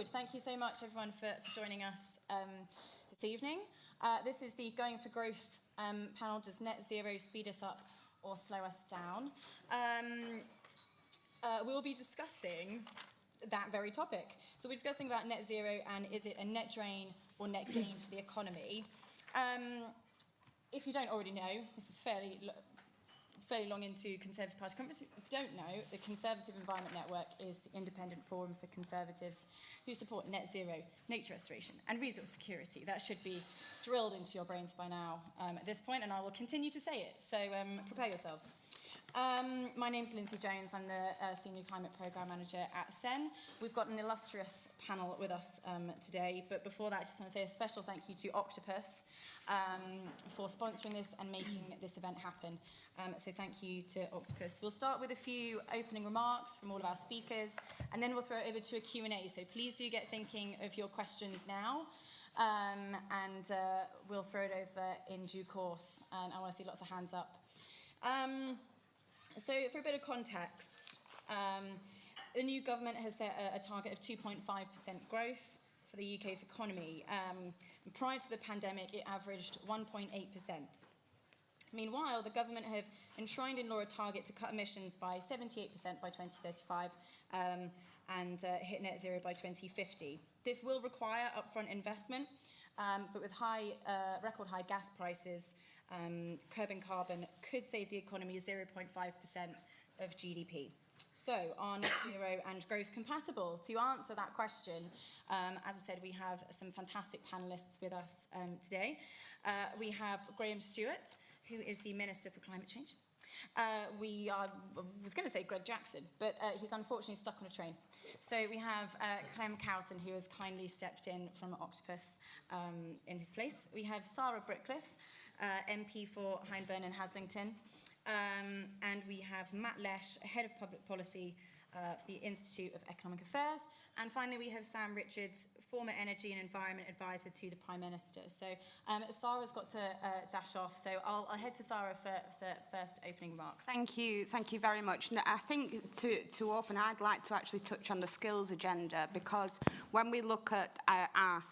Thank you so much, everyone, for joining us this evening. This is the Going for Growth panel. Does net zero speed us up or slow us down? We'll be discussing that very topic. So we're discussing about net zero and is it a net drain or net gain for the economy? If you don't already know, this is fairly long into Conservative Party conference. If you don't know, the Conservative Environment Network is the independent forum for Conservatives who support net zero, nature restoration and resource security. That should be drilled into your brains by now at this point, and I will continue to say it, so prepare yourselves. My name's Lindsay Jones. I'm the Senior Climate Programme Manager at SEN. We've got an illustrious panel with us today, but before that I just want to say a special thank you to Octopus for sponsoring this and making this event happen. So thank you to Octopus. We'll start with a few opening remarks from all of our speakers, and then we'll throw it over to a Q&A. So please do get thinking of your questions now, and we'll throw it over in due course. And I want to see lots of hands up. So for a bit of context, the new government has set a target of 2.5% growth for the UK's economy. Prior to the pandemic, it averaged 1.8%. Meanwhile, the government have enshrined in law a target to cut emissions by 78% by 2035 and hit net zero by 2050. This will require upfront investment, but with record high gas prices, curbing carbon could save the economy 0.5% of GDP. So are net zero and growth compatible? To answer that question, as I said, we have some fantastic panellists with us today. We have Graham Stuart, who is the Minister for Climate Change. I was going to say Greg Jackson, but he's unfortunately stuck on a train. So we have Clem Cowton, who has kindly stepped in from Octopus in his place. We have Sara Britcliffe, MP for Hyndburn and Haslington. And we have Lesh, Head of Public Policy for the Institute of Economic Affairs. And finally, we have Sam Richards, former Energy and Environment Advisor to the Prime Minister. So Sara's got to dash off, so I'll head to Sara for first opening remarks. Thank you very much. Now, I think to open, I'd like to actually touch on the skills agenda, because when we look at our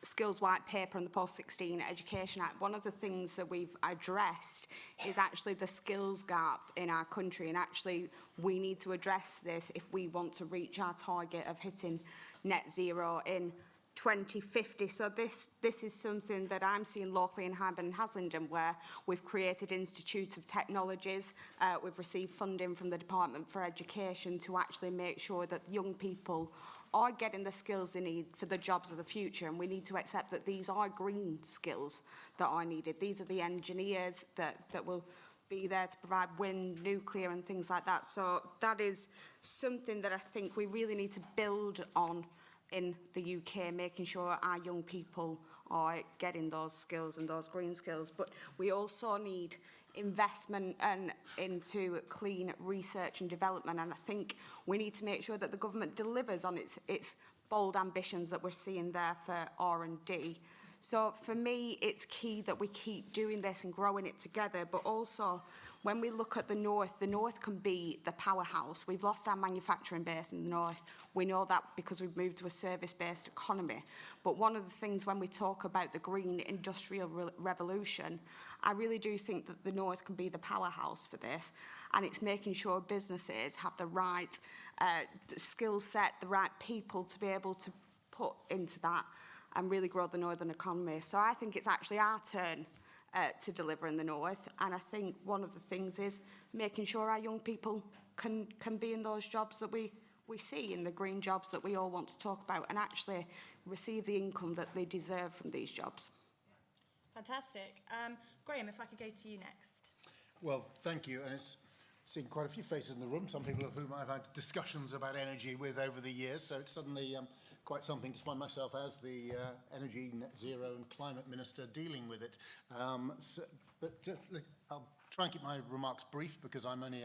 Skills White Paper and the Post-16 Education Act, one of the things that we've addressed is actually the skills gap in our country, and actually we need to address this if we want to reach our target of hitting net zero in 2050. So this is something that I'm seeing locally in Hyndburn and Haslington, where we've created Institute of Technologies. We've received funding from the Department for Education to actually make sure that young people are getting the skills they need for the jobs of the future, and we need to accept that these are green skills that are needed. These are the engineers that will be there to provide wind, nuclear and things like that. So that is something that I think we really need to build on in the UK, making sure our young people are getting those skills and those green skills. But we also need investment into clean research and development, and I think we need to make sure that the government delivers on its bold ambitions that we're seeing there for R&D. So for me, it's key that we keep doing this and growing it together, but also when we look at the North can be the powerhouse. We've lost our manufacturing base in the North. We know that because we've moved to a service-based economy. But one of the things when we talk about the green industrial revolution, I really do think that the North can be the powerhouse for this. And it's making sure businesses have the right skill set, the right people to be able to put into that and really grow the northern economy. So I think it's actually our turn to deliver in the North. And I think one of the things is making sure our young people can be in those jobs that we see, in the green jobs that we all want to talk about, and actually receive the income that they deserve from these jobs. Fantastic. Graham, if I could go to you next. Well, thank you. And it's seen quite a few faces in the room, some people of whom I've had discussions about energy with over the years. So it's suddenly quite something to find myself as the Energy, Net Zero and Climate Minister dealing with it. I'll try and keep my remarks brief, because I'm only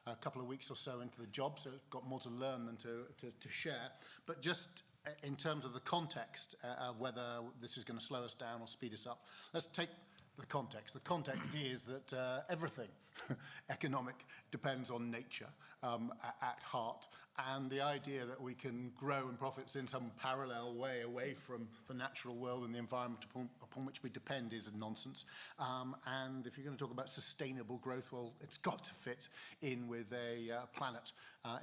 a couple of weeks or so into the job, so I've got more to learn than to share. But just in terms of the context of whether this is going to slow us down or speed us up, let's take the context. The context is that everything economic depends on nature at heart, and the idea that we can grow and profits in some parallel way away from the natural world and the environment upon which we depend is nonsense. And if you're going to talk about sustainable growth, well, it's got to fit in with a planet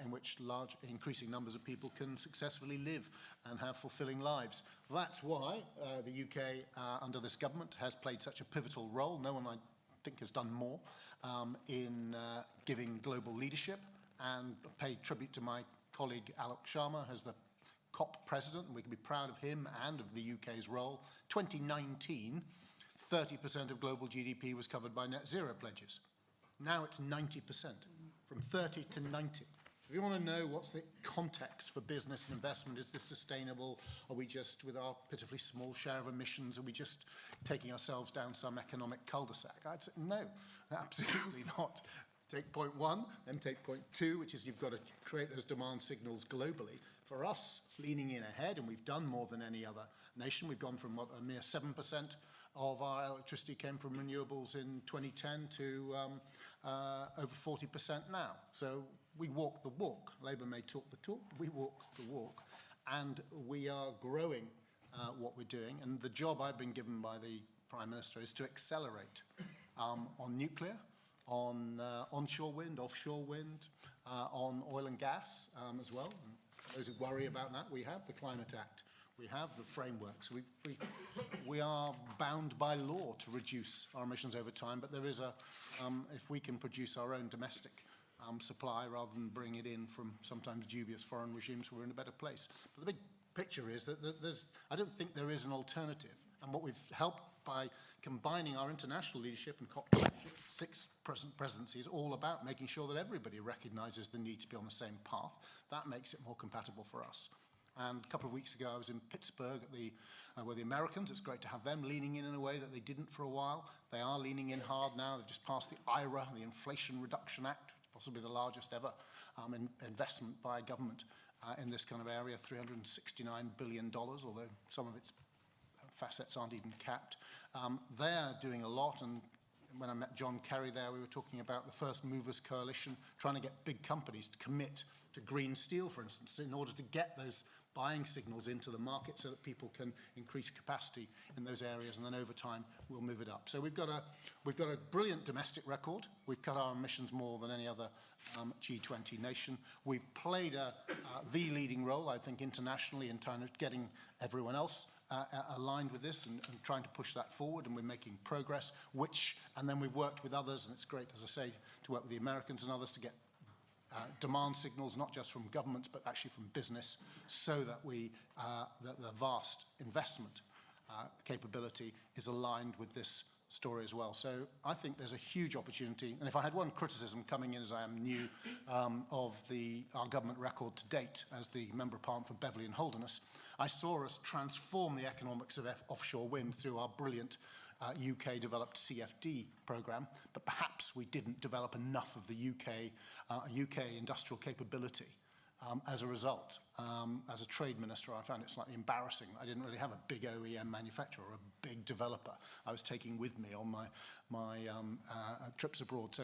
in which large, increasing numbers of people can successfully live and have fulfilling lives. That's why the UK, under this government, has played such a pivotal role. No one, I think, has done more in giving global leadership, and pay tribute to my colleague Alok Sharma as the COP president, and we can be proud of him and of the UK's role. 2019, 30% of global GDP was covered by net zero pledges. Now it's 90%, from 30 to 90. If you want to know what's the context for business and investment, is this sustainable? Are we just, with our pitifully small share of emissions, are we just taking ourselves down some economic cul-de-sac? I'd say no, absolutely not. Take point one, then take point two, which is you've got to create those demand signals globally. For us, leaning in ahead, and we've done more than any other nation. We've gone from, what, a mere 7% of our electricity came from renewables in 2010 to over 40% now. So we walk the walk. Labour may talk the talk, we walk the walk. And we are growing what we're doing. And the job I've been given by the Prime Minister is to accelerate on nuclear, on onshore wind, offshore wind, on oil and gas as well. And those who worry about that, we have the Climate Act, we have the frameworks. We are bound by law to reduce our emissions over time, but there is a, if we can produce our own domestic supply rather than bring it in from sometimes dubious foreign regimes, we're in a better place. But the big picture is that I don't think there is an alternative. And what we've helped by combining our international leadership and COP6 presidency is all about making sure that everybody recognises the need to be on the same path. That makes it more compatible for us. And a couple of weeks ago, I was in Pittsburgh at the, where the Americans, it's great to have them leaning in a way that they didn't for a while. They are leaning in hard now. They've just passed the IRA, the Inflation Reduction Act, possibly the largest ever investment by a government in this kind of area, $369 billion, although some of its facets aren't even capped. They're doing a lot, and when I met John Kerry there, we were talking about the First Movers Coalition, trying to get big companies to commit to green steel, for instance, in order to get those buying signals into the market so that people can increase capacity in those areas, and then over time we'll move it up. So we've got a brilliant domestic record. We've cut our emissions more than any other G20 nation. We've played the leading role, I think, internationally in kind of getting everyone else aligned with this and trying to push that forward, and we're making progress, and then we've worked with others, and it's great, as I say, to work with the Americans and others to get demand signals, not just from governments, but actually from business, so that that the vast investment capability is aligned with this story as well. So I think there's a huge opportunity, and if I had one criticism coming in, as I am new, of our government record to date as the Member of Parliament for Beverley and Holderness, I saw us transform the economics of offshore wind through our brilliant UK-developed CFD programme, but perhaps we didn't develop enough of the UK industrial capability as a result. As a trade minister, I found it slightly embarrassing. I didn't really have a big OEM manufacturer or a big developer I was taking with me on my trips abroad. So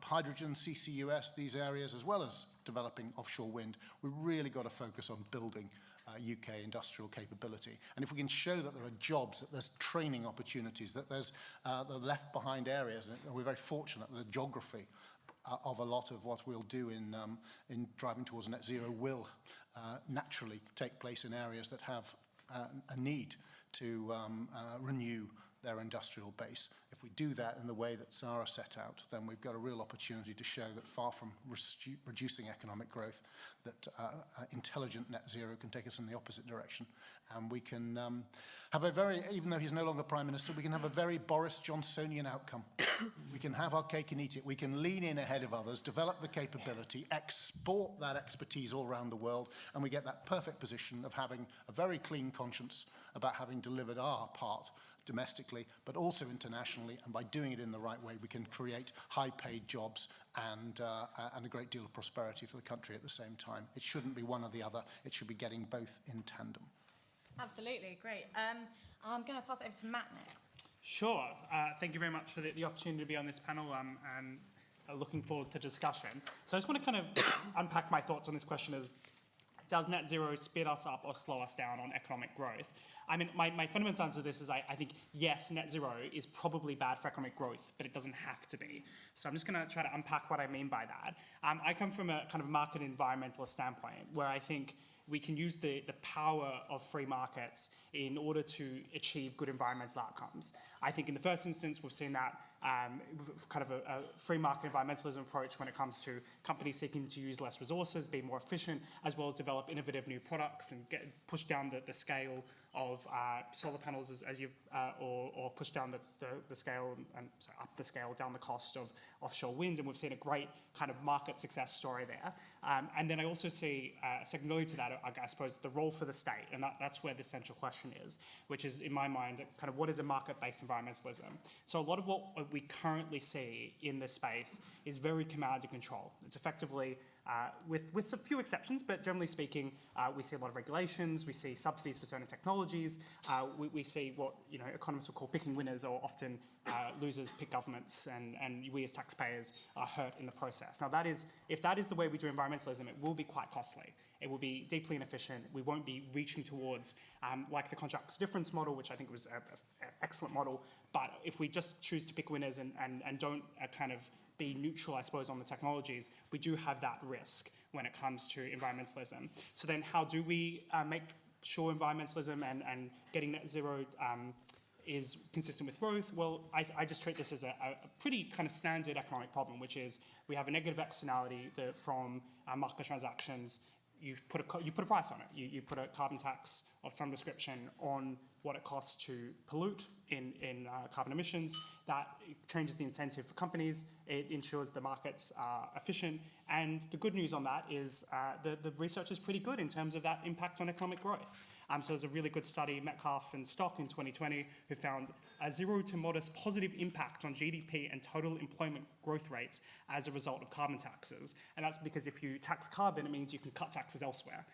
hydrogen, CCUS, these areas, as well as developing offshore wind, we really got to focus on building UK industrial capability. And if we can show that there are jobs, that there's training opportunities, that there's the left behind areas, and we're very fortunate that the geography of a lot of what we'll do in driving towards net zero will naturally take place in areas that have a need to renew their industrial base. If we do that in the way that Sara set out, then we've got a real opportunity to show that far from reducing economic growth, that intelligent net zero can take us in the opposite direction. And we can have a very, even though he's no longer Prime Minister, we can have a very Boris Johnsonian outcome. We can have our cake and eat it. We can lean in ahead of others, develop the capability, export that expertise all around the world, and we get that perfect position of having a very clean conscience about having delivered our part domestically, but also internationally, and by doing it in the right way, we can create high-paid jobs and a great deal of prosperity for the country at the same time. It shouldn't be one or the other. It should be getting both in tandem. Absolutely, great. I'm going to pass it over to Matt next. Sure. Thank you very much for the opportunity to be on this panel and looking forward to discussion. So I just want to kind of unpack my thoughts on this question as, does net zero speed us up or slow us down on economic growth? I mean, my fundamental answer to this is I think, yes, net zero is probably bad for economic growth, but it doesn't have to be. So I'm just going to try to unpack what I mean by that. I come from a kind of market environmentalist standpoint where I think we can use the power of free markets in order to achieve good environmental outcomes. I think in the first instance, we've seen that kind of a free market environmentalism approach when it comes to companies seeking to use less resources, be more efficient, as well as develop innovative new products and push down the scale of solar panels or push down the scale and up the scale, down the cost of offshore wind. And we've seen a great kind of market success story there. And then I also see, secondarily to that, I suppose, the role for the state. And that's where the central question is, which is, in my mind, kind of what is a market-based environmentalism? So a lot of what we currently see in this space is very command and control. It's effectively, with a few exceptions, but generally speaking, we see a lot of regulations, we see subsidies for certain technologies, we see what economists will call picking winners, or often losers pick governments, and we as taxpayers are hurt in the process. Now if that is the way we do environmentalism, it will be quite costly. It will be deeply inefficient. We won't be reaching towards, like the contracts difference model, which I think was an excellent model, but if we just choose to pick winners and don't kind of be neutral, I suppose, on the technologies, we do have that risk when it comes to environmentalism. So then how do we make sure environmentalism and getting net zero is consistent with growth? Well, I just treat this as a pretty kind of standard economic problem, which is we have a negative externality that from market transactions, you put a price on it. You put a carbon tax of some description on what it costs to pollute in carbon emissions. That changes the incentive for companies. It ensures the markets are efficient. And the good news on that is the research is pretty good in terms of that impact on economic growth. So there's a really good study, Metcalfe and Stock in 2020, who found a zero to modest positive impact on GDP and total employment growth rates as a result of carbon taxes. And that's because if you tax carbon, it means you can cut taxes elsewhere.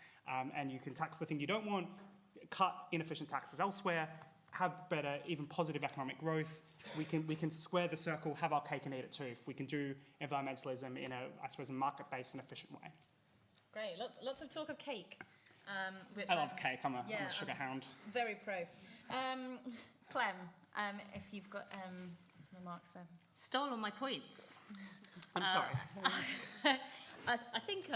And you can tax the thing you don't want, cut inefficient taxes elsewhere, have better, even positive economic growth. We can square the circle, have our cake and eat it too, if we can do environmentalism in a market-based and efficient way. Great, lots of talk of cake. Which I love cake, I'm a sugar hound. Very pro. Clem, if you've got some remarks there. Stole all my points. I'm sorry. I think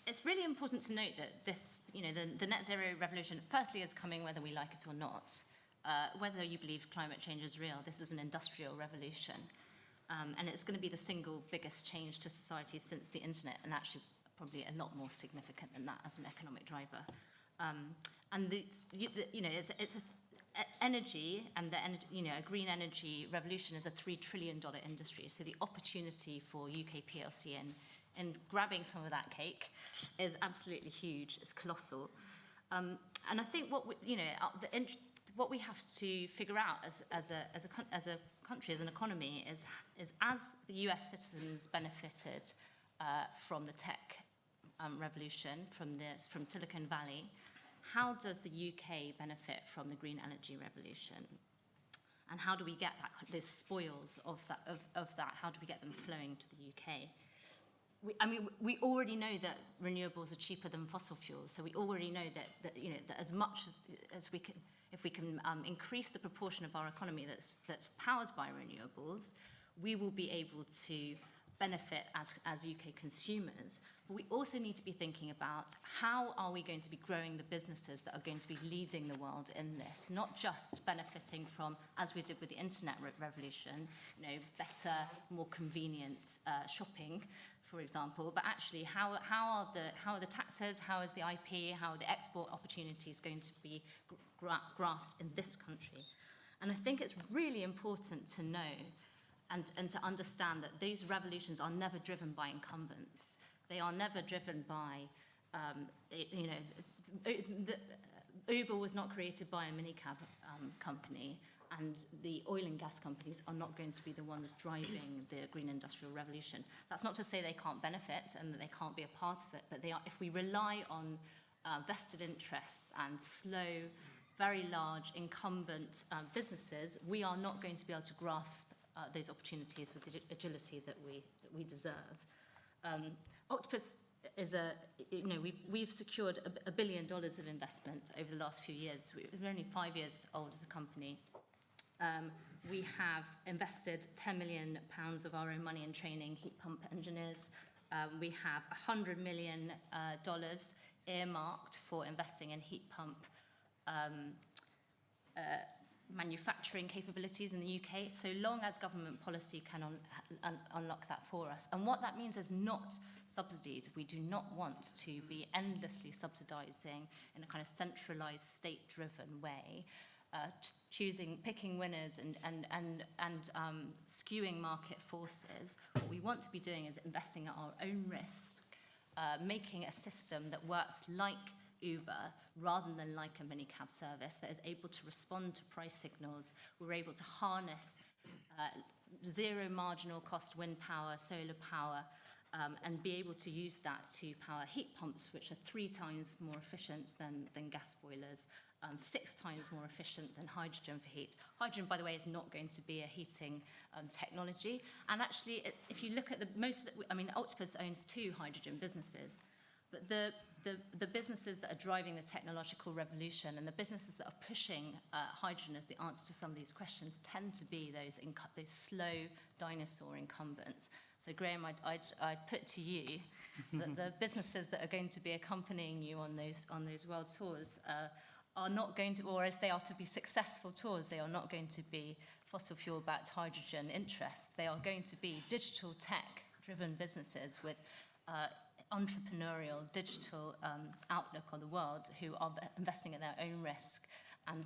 it's really important to note that this, the net zero revolution, firstly, is coming whether we like it or not. Whether you believe climate change is real, this is an industrial revolution. And it's going to be the single biggest change to society since the internet, and actually probably a lot more significant than that as an economic driver. It's energy, and a green energy revolution is a $3 trillion industry. So the opportunity for UK PLC in grabbing some of that cake is absolutely huge. It's colossal. And I think what we have to figure out as a country, as an economy, is as the US citizens benefited from the tech revolution, from Silicon Valley, how does the UK benefit from the green energy revolution? And how do we get those spoils of that? How do we get them flowing to the UK? We already know that renewables are cheaper than fossil fuels. So we already know that as much as we can, if we can increase the proportion of our economy that's powered by renewables, we will be able to benefit as UK consumers. But we also need to be thinking about how are we going to be growing the businesses that are going to be leading the world in this, not just benefiting from, as we did with the internet revolution, better, more convenient shopping, for example, but actually how are the taxes, how is the IP, how are the export opportunities going to be grasped in this country? And I think it's really important to know and to understand that these revolutions are never driven by incumbents. They are never driven by, Uber was not created by a minicab company, and the oil and gas companies are not going to be the ones driving the green industrial revolution. That's not to say they can't benefit and that they can't be a part of it, but they are, if we rely on vested interests and slow, very large incumbent businesses, we are not going to be able to grasp those opportunities with the agility that we deserve. Octopus is we've secured $1 billion of investment over the last few years. We're only 5 years old as a company. We have invested £10 million of our own money in training heat pump engineers. We have $100 million earmarked for investing in heat pump manufacturing capabilities in the UK, so long as government policy can unlock that for us. And what that means is not subsidies. We do not want to be endlessly subsidising in a kind of centralised, state-driven way, picking winners and skewing market forces. What we want to be doing is investing at our own risk, making a system that works like Uber rather than like a minicab service that is able to respond to price signals. We're able to harness zero marginal cost wind power, solar power, and be able to use that to power heat pumps, which are 3 times more efficient than gas boilers, 6 times more efficient than hydrogen for heat. Hydrogen, by the way, is not going to be a heating technology. And actually, if you look at Octopus owns 2 hydrogen businesses, but the businesses that are driving the technological revolution and the businesses that are pushing hydrogen as the answer to some of these questions tend to be those slow dinosaur incumbents. So Graham, I'd put to you that the businesses that are going to be accompanying you on those world tours are not going to, or if they are to be successful tours, they are not going to be fossil fuel-backed hydrogen interests. They are going to be digital tech-driven businesses with entrepreneurial, digital outlook on the world who are investing at their own risk and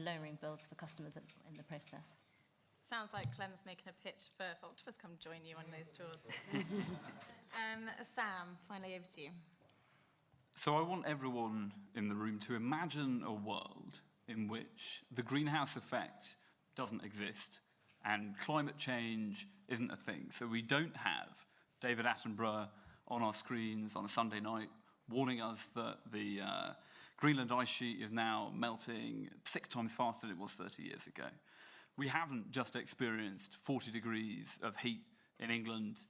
lowering bills for customers in the process. Sounds like Clem's making a pitch for Octopus come join you on those tours. Sam, finally over to you. So I want everyone in the room to imagine a world in which the greenhouse effect doesn't exist and climate change isn't a thing. So we don't have David Attenborough on our screens on a Sunday night warning us that the Greenland ice sheet is now melting 6 times faster than it was 30 years ago. We haven't just experienced 40 degrees of heat in England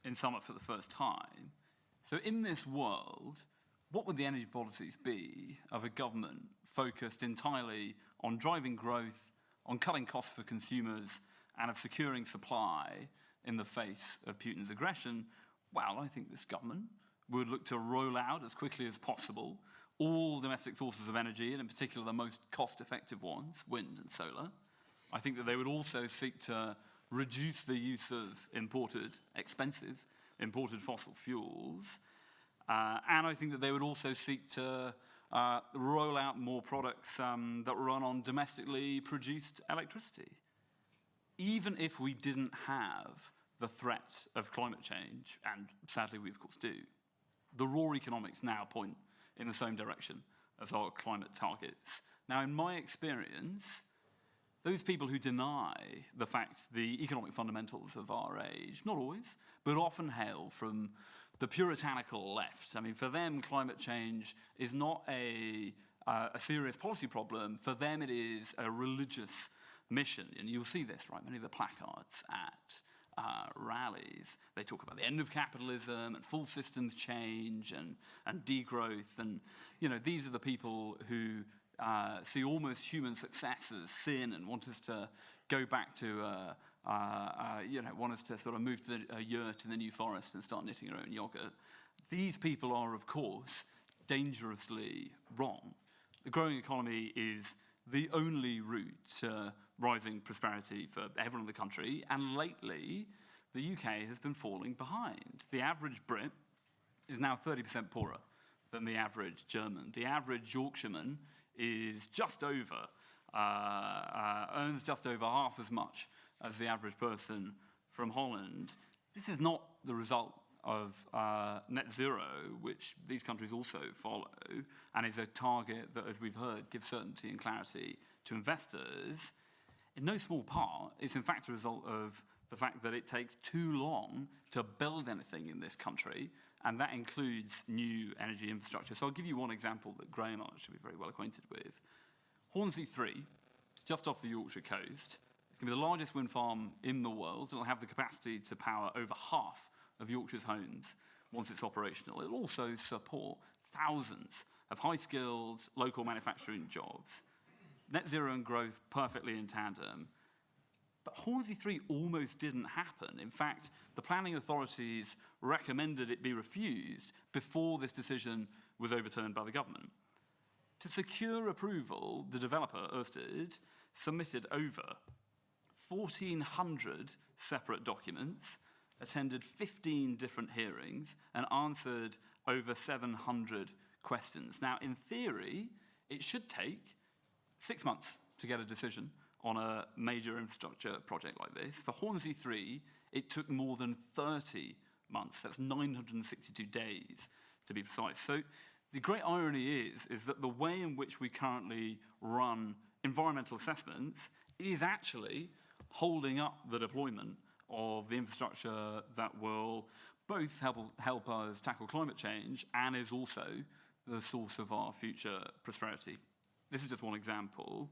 in summer for the first time. So in this world, what would the energy policies be of a government focused entirely on driving growth, on cutting costs for consumers, and of securing supply in the face of Putin's aggression? Well, I think this government would look to roll out as quickly as possible all domestic sources of energy, and in particular the most cost-effective ones, wind and solar. I think that they would also seek to reduce the use of expensive imported fossil fuels. And I think that they would also seek to roll out more products that run on domestically produced electricity. Even if we didn't have the threat of climate change, and sadly we of course do, the raw economics now point in the same direction as our climate targets. Now, in my experience, those people who deny the fact the economic fundamentals of our age, not always, but often hail from the puritanical left. I mean, for them, climate change is not a serious policy problem. For them, it is a religious mission. And you'll see this, right? Many of the placards at rallies, they talk about the end of capitalism and full systems change and degrowth. And, these are the people who see almost human success as sin and want us to go back to, want us to sort of move a yurt in the New Forest and start knitting our own yogurt. These people are, of course, dangerously wrong. The growing economy is the only route to rising prosperity for everyone in the country, and lately the UK has been falling behind. The average Brit is now 30% poorer than the average German. The average Yorkshireman is earns just over half as much as the average person from Holland. This is not the result of net zero, which these countries also follow, and is a target that, as we've heard, gives certainty and clarity to investors. In no small part, it's in fact a result of the fact that it takes too long to build anything in this country, and that includes new energy infrastructure. So I'll give you one example that Graham should be very well acquainted with. Hornsey 3, it's just off the Yorkshire coast. It's going to be the largest wind farm in the world. It'll have the capacity to power over half of Yorkshire's homes once it's operational. It'll also support thousands of high-skilled local manufacturing jobs. Net zero and growth perfectly in tandem. But Hornsey 3 almost didn't happen. In fact, the planning authorities recommended it be refused before this decision was overturned by the government. To secure approval, the developer, Ørsted, submitted over 1,400 separate documents, attended 15 different hearings, and answered over 700 questions. Now, in theory, it should take 6 months to get a decision on a major infrastructure project like this. For Hornsey 3, it took more than 30 months. That's 962 days, to be precise. So the great irony is that the way in which we currently run environmental assessments is actually holding up the deployment of the infrastructure that will both help us tackle climate change and is also the source of our future prosperity. This is just one example.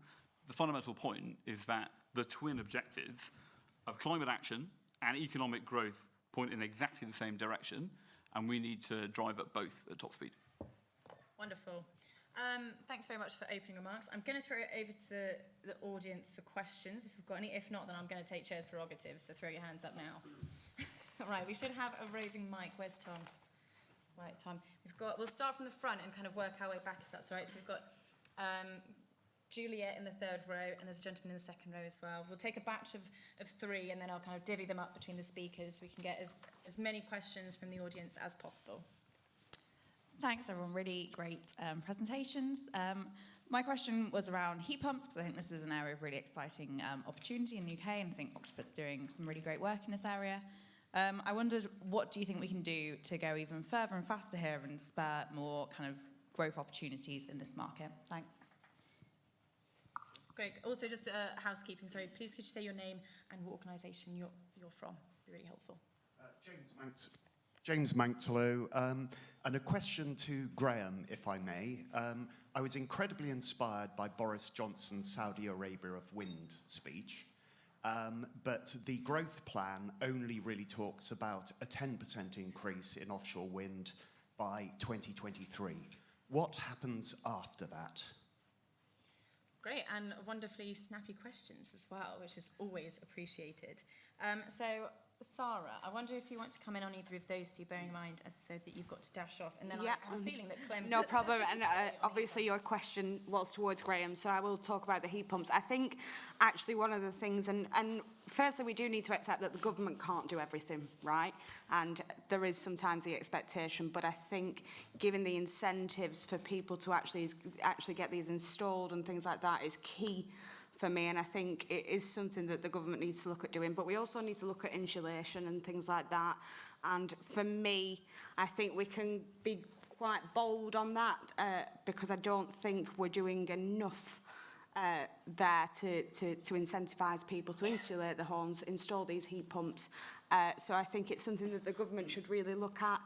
The fundamental point is that the twin objectives of climate action and economic growth point in exactly the same direction, and we need to drive at both at top speed. Wonderful. Thanks very much for opening remarks. I'm going to throw it over to the audience for questions, if we've got any. If not, then I'm going to take chair's prerogatives, so throw your hands up now. All right, we should have a roving mic. Where's Tom? Right, Tom. We'll start from the front and kind of work our way back, if that's all right. So we've got Juliet in the third row, and there's a gentleman in the second row as well. We'll take a batch of three, and then I'll kind of divvy them up between the speakers so we can get as many questions from the audience as possible. Thanks, everyone. Really great presentations. My question was around heat pumps, because I think this is an area of really exciting opportunity in the UK, and I think Octopus is doing some really great work in this area. I wondered, what do you think we can do to go even further and faster here and spur more kind of growth opportunities in this market? Thanks. Great. Also, just housekeeping, sorry, please could you say your name and what organisation you're from? It'd be really helpful. James Mantelow, and a question to Graham, if I may. I was incredibly inspired by Boris Johnson's Saudi Arabia of wind speech, but the growth plan only really talks about a 10% increase in offshore wind by 2023. What happens after that? Great, and wonderfully snappy questions as well, which is always appreciated. So, Sara, I wonder if you want to come in on either of those two, bearing in mind, as I said, that you've got to dash off. And then I have a feeling that Clem... No problem, and obviously your question was towards Graham, so I will talk about the heat pumps. I think actually one of the things, and firstly we do need to accept that the government can't do everything, right? And there is sometimes the expectation, but I think given the incentives for people to actually get these installed and things like that is key for me, and I think it is something that the government needs to look at doing. But we also need to look at insulation and things like that. And for me, I think we can be quite bold on that because I don't think we're doing enough there to incentivise people to insulate their homes, install these heat pumps. So I think it's something that the government should really look at.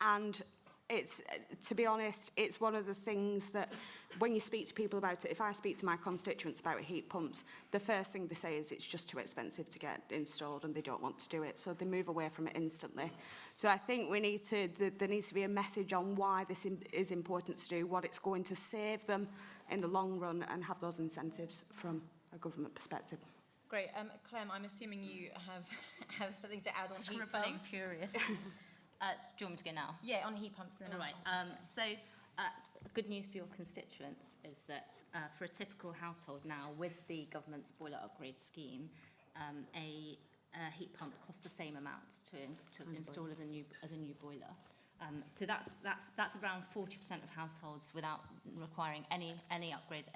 And it's, to be honest, it's one of the things that when you speak to people about it, if I speak to my constituents about heat pumps, the first thing they say is it's just too expensive to get installed and they don't want to do it. So they move away from it instantly. So I think we need to, there needs to be a message on why this is important to do, what it's going to save them in the long run, and have those incentives from a government perspective. Great. Clem, I'm assuming you have something to add on heat pumps. Scribbling furious. Do you want me to go now? Yeah, on heat pumps. Then all right. So good news for your constituents is that for a typical household now, with the government's boiler upgrade scheme, a heat pump costs the same amount to install as a new boiler. So that's around 40% of households without requiring any upgrades.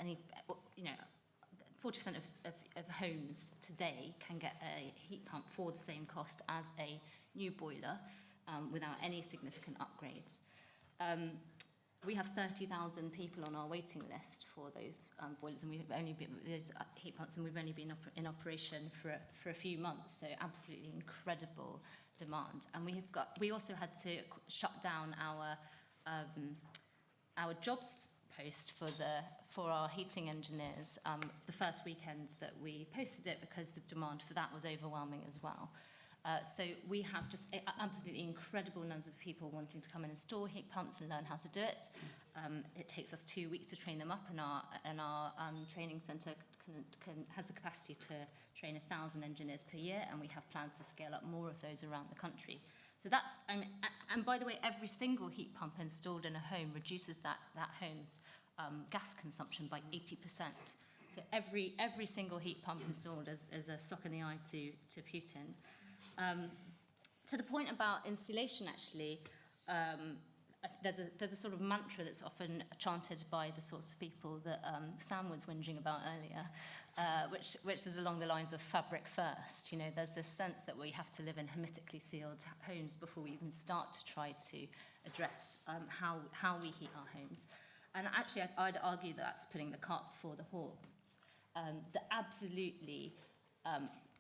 40% of homes today can get a heat pump for the same cost as a new boiler without any significant upgrades. We have 30,000 people on our waiting list for those boilers, and we've only been those heat pumps, and we've only been in operation for a few months. So absolutely incredible demand. And we also had to shut down our jobs post for our heating engineers the first weekend that we posted it, because the demand for that was overwhelming as well. So we have just absolutely incredible numbers of people wanting to come and install heat pumps and learn how to do it. It takes us 2 weeks to train them up, and our training centre has the capacity to train 1,000 engineers per year, and we have plans to scale up more of those around the country. So that's, and by the way, every single heat pump installed in a home reduces that home's gas consumption by 80%. So every single heat pump installed is a sock in the eye to Putin. To the point about insulation, actually, there's a sort of mantra that's often chanted by the sorts of people that Sam was whinging about earlier, which is along the lines of fabric first. You know, there's this sense that we have to live in hermetically sealed homes before we even start to try to address how we heat our homes. And actually, I'd argue that that's putting the cart before the horse. The absolutely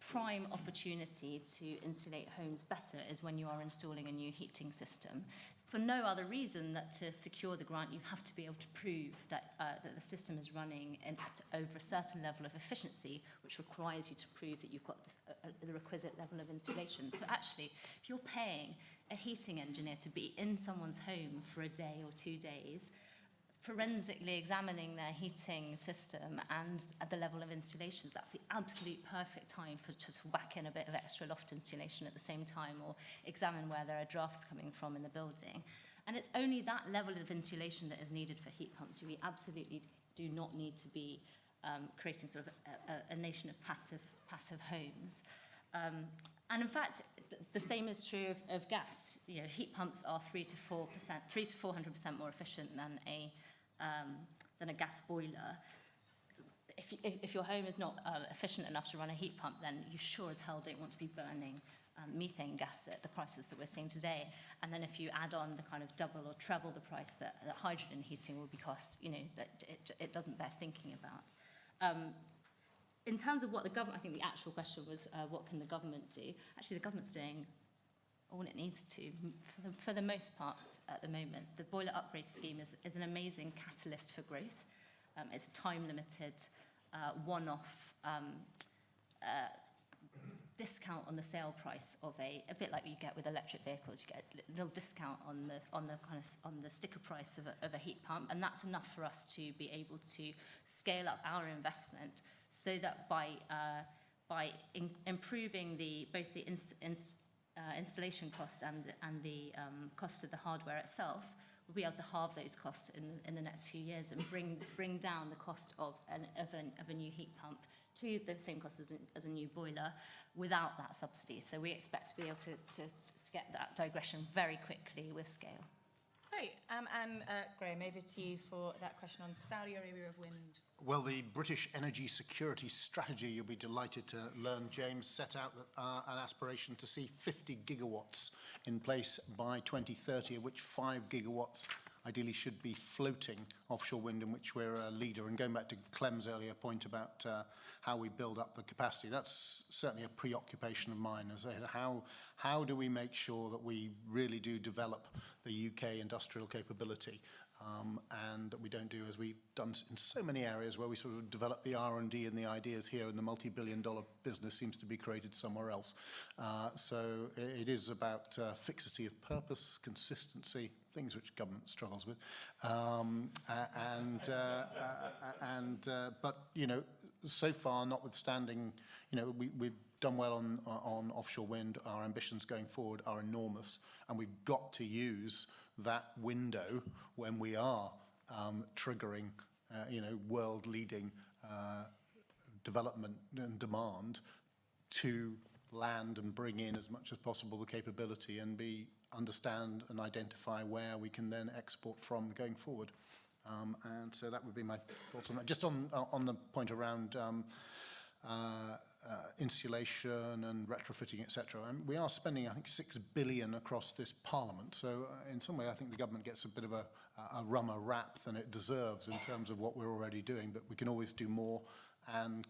prime opportunity to insulate homes better is when you are installing a new heating system. For no other reason that to secure the grant, you have to be able to prove that the system is running over a certain level of efficiency, which requires you to prove that you've got the requisite level of insulation. So actually, if you're paying a heating engineer to be in someone's home for a day or 2 days, forensically examining their heating system and at the level of installations, that's the absolute perfect time for just whack in a bit of extra loft insulation at the same time, or examine where there are drafts coming from in the building. And it's only that level of insulation that is needed for heat pumps. We absolutely do not need to be creating sort of a nation of passive homes. And in fact, the same is true of gas. You know, heat pumps are 300% to 400% more efficient than a gas boiler. If your home is not efficient enough to run a heat pump, then you sure as hell don't want to be burning methane gas at the prices that we're seeing today. And then if you add on the kind of double or treble the price that hydrogen heating will be cost, you know, that it doesn't bear thinking about. In terms of what the government, I think the actual question was, what can the government do? Actually, the government's doing all it needs to, for the most part at the moment. The boiler upgrade scheme is an amazing catalyst for growth. It's a time-limited, one-off discount on the sale price of a bit like you get with electric vehicles. You get a little discount on the sticker price of a heat pump, and that's enough for us to be able to scale up our investment, so that by improving both the installation cost and the cost of the hardware itself, we'll be able to halve those costs in the next few years and bring down the cost of a new heat pump to the same cost as a new boiler without that subsidy. So we expect to be able to get that digression very quickly with scale. Great. And Graham, over to you for that question on Saudi Arabia of wind. Well, the British energy security strategy, you'll be delighted to learn, James, set out an aspiration to see 50 gigawatts in place by 2030, of which 5 gigawatts ideally should be floating offshore wind, in which we're a leader. And going back to Clem's earlier point about how we build up the capacity, that's certainly a preoccupation of mine. As I said, how do we make sure that we really do develop the UK industrial capability, and that we don't do as we've done in so many areas where we sort of develop the R&D and the ideas here, and the multi-billion-dollar business seems to be created somewhere else. So it is about fixity of purpose, consistency, things which government struggles with, but you know, so far, notwithstanding, you know, we've done well on offshore wind. Our ambitions going forward are enormous, and we've got to use that window when we are triggering, you know, world-leading development and demand to land and bring in as much as possible the capability and understand and identify where we can then export from going forward. And so that would be my thoughts on that. Just on the point around insulation and retrofitting, etc. We are spending, I think, 6 billion across this Parliament. So in some way, I think the government gets a bit of a rummer rap than it deserves in terms of what we're already doing. But we can always do more. And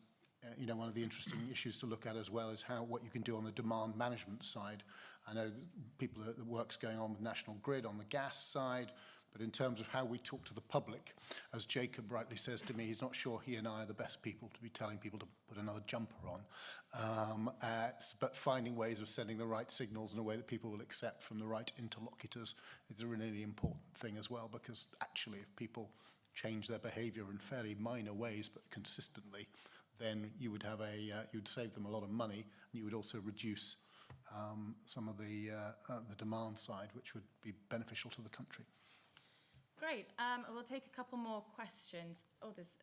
you know, one of the interesting issues to look at as well is what you can do on the demand management side. I know the work's going on with National Grid on the gas side, But in terms of how we talk to the public, as Jacob rightly says to me, he's not sure he and I are the best people to be telling people to put another jumper on. But finding ways of sending the right signals in a way that people will accept from the right interlocutors is a really important thing as well, because actually if people change their behaviour in fairly minor ways but consistently, then you would have you'd save them a lot of money, and you would also reduce some of the demand side, which would be beneficial to the country. Great. We'll take a couple more questions. There's